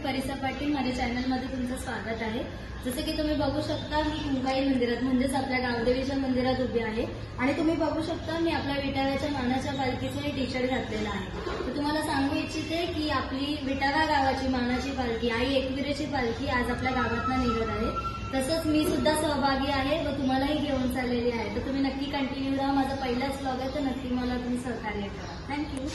परिसा पाटील, माझ्या चॅनलमध्ये तुमचं स्वागत आहे। जसे की तुम्ही बघू शकता मी कुंकाई मंदिरात म्हणजेच आपल्या गावदेवीच्या मंदिरात उभी आहे आणि तुम्ही बघू शकता मी आपल्या विटाव्याच्या मानाच्या पालखीचे टी शर्ट घातलेला आहे। तर तुम्हाला सांगू इच्छिते की आपली विटावा गावाची मानाची पालखी आई एकविरेची पालखी आज आपल्या गावातून निघत आहे। तसंच मी सुद्धा सहभागी आहे व तुम्हालाही घेऊन चाललेली आहे। तर तुम्ही नक्की कंटिन्यू राहा। माझा पहिलाच व्लॉग आहे तर नक्की मला तुम्ही सहकार्य करा। थँक्यू।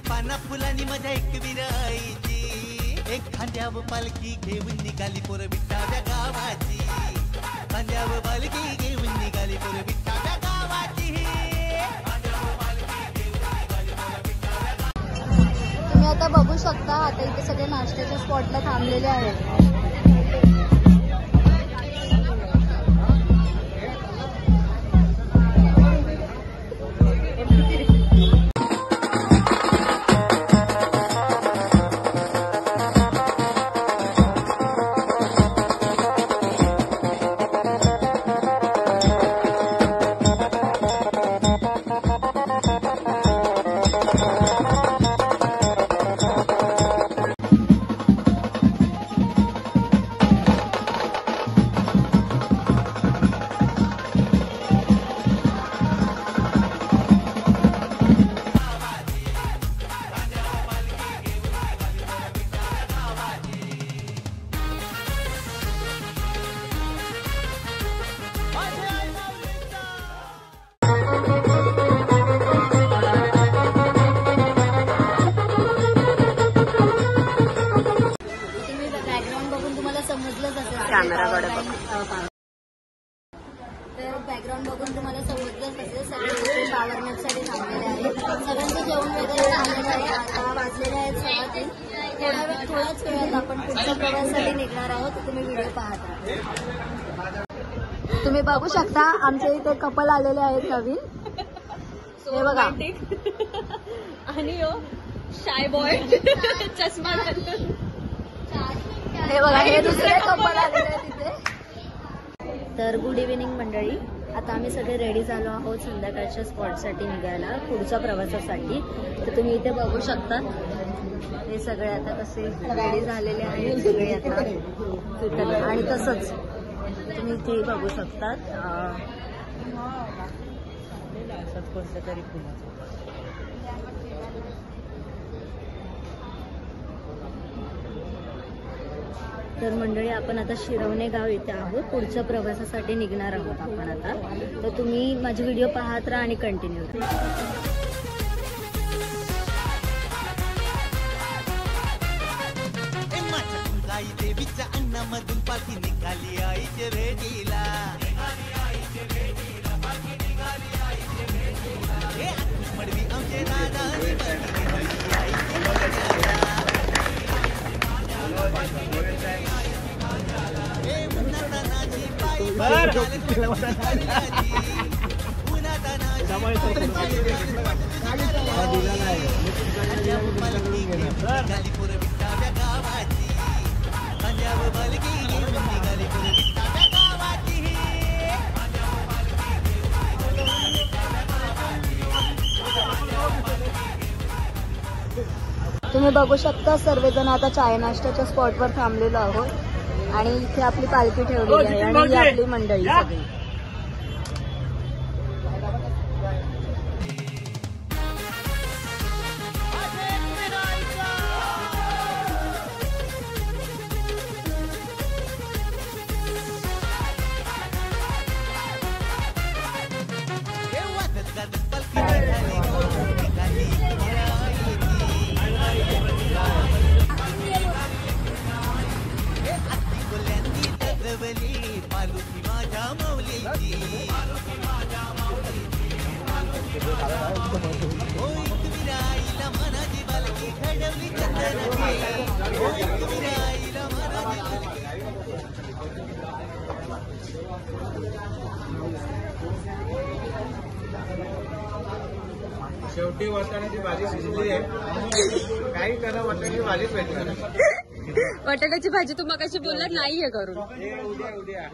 पाना फुलांनी मजा एक विरायची। एक खांद्यावर पालखी घेऊन निघाली पोर विठाव्या गावाची, खांद्यावर पालखी घेऊन निघाली पोर विठाव्या गावाची। तुम्ही आता बघू शकता, आता इथे सगळे नाश्त्याच्या स्पॉटला थांबलेले आहेत. कॅमेराकडे बघा. तर बॅकग्राऊंड बघून तुम्हाला समजलंच असेल, सगळे पॉवर नॅप साठी थांबलेले आहेत. सगळ्यांचं जेवण वगैरे झालेलं आहे. आता वाजलेले आहेत 3:15. थोड्याच वेळात आपण पुढच्या प्रवासासाठी निघणार आहोत. तुम्ही व्हिडिओ पाहता. तुम्ही बघू शकता आमच्या इथे कपल आलेले आहेत नवीन. हे बघा आणि शाय बॉय चष्मा. हे बघा, हे दुसरे कपल आलेले आहेत तिथे. तर गुड इव्हिनिंग मंडळी. आता आम्ही सगळे रेडी झालो आहोत संध्याकाळच्या स्पॉटसाठी निघायला, पुढच्या प्रवासासाठी. तर तुम्ही इथे बघू शकता हे सगळे आता कसे रेडी झालेले आहेत सगळे आता. आणि तसंच तुम्ही इथे बघू शकता कोणतं तरी फुलाचं. तर मंडळी आपण आता शिरवणे गाव इथे आहोत, पुढच्या प्रवासासाठी निघणार आहोत आपण आता. तर तुम्ही माझी व्हिडिओ पाहत राहा आणि कंटिन्यू. गाई देवीच्या अन्नामधून पाठी निघाली आईच्या भेटीला. मडवी आमचे दादा तुम्ही बघू शकता सर्वजण आता चाय नाश्त्याच्या स्पॉटवर थांबलेलो आहोत आणि इथे आपली पालखी ठेवलेली आहे आणि ही आपली मंडळी सगळी. पालुकी माझ्या माऊलीची. आईला मनाची बालकी घडवली चंदनाची. आईला मनाची शेवटी वाटाण्याची भाजी शिजली आहे. काही करा, वाटाण्याची भाजीच भेटली नाही. बटाट्याची भाजी तू मगाशी बोलला नाहीये करून. उद्या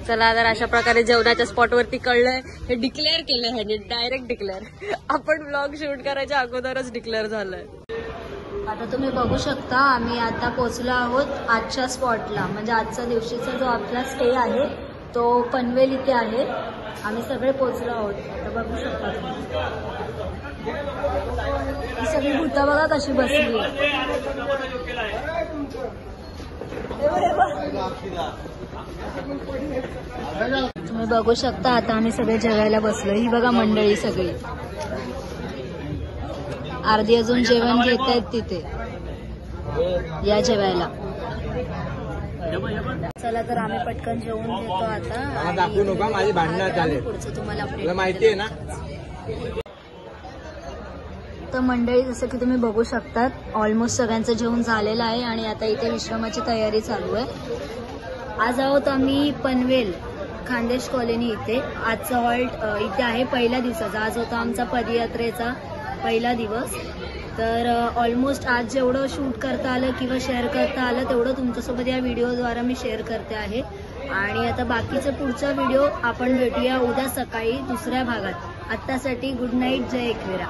चला तर अशा प्रकारे जेवणाच्या स्पॉटवरती कळलंय. हे डिक्लेअर केलं ह्याने, डायरेक्ट डिक्लेअर. आपण ब्लॉग शूट करायच्या अगोदरच डिक्लेअर झालंय. आता तुम्ही बघू शकता आम्ही आता पोहोचलो आहोत आजच्या स्पॉटला. म्हणजे आजच्या दिवशीचा जो आपला स्टे आहे तो पनवेल इथे आहे. आम्ही सगळे पोहोचलो आहोत. आता बघू शकता तुम्ही ही सगळी भूतं बघा कशी बसली. तुम्ही बघू शकता आता आम्ही सगळे जेवायला बसलो. ही बघा मंडळी सगळी, अर्धी अजून जेवण घेत आहेत तिथे. या जेवायला. चला तर आम्ही पटकन जेवून घेतो आता. दाखवू नका, माझी भांडणं चालेल. पुढचं तुम्हाला माहिती आहे ना. तर मंडळी जसं की तुम्ही बघू शकतात ऑलमोस्ट सगळ्यांचं जेवण झालेलं आहे आणि आता इथे विश्रामाची तयारी चालू आहे. आज आहोत आम्ही पनवेल खानदेश कॉलनी इथे. आजचा हॉल्ट इथे आहे पहिल्या दिवसाचा. आज होता आमचा पदयात्रेचा पहिला दिवस. तर ऑलमोस्ट आज जेवढं शूट करता आलं किंवा शेअर करता आलं तेवढं तुमच्यासोबत या व्हिडिओद्वारा मी शेअर करते आहे. आणि आता बाकीचा पुढचा व्हिडिओ आपण भेटूया उद्या सकाळी दुसऱ्या भागात. आत्तासाठी गुड नाईट, जय एकविरा.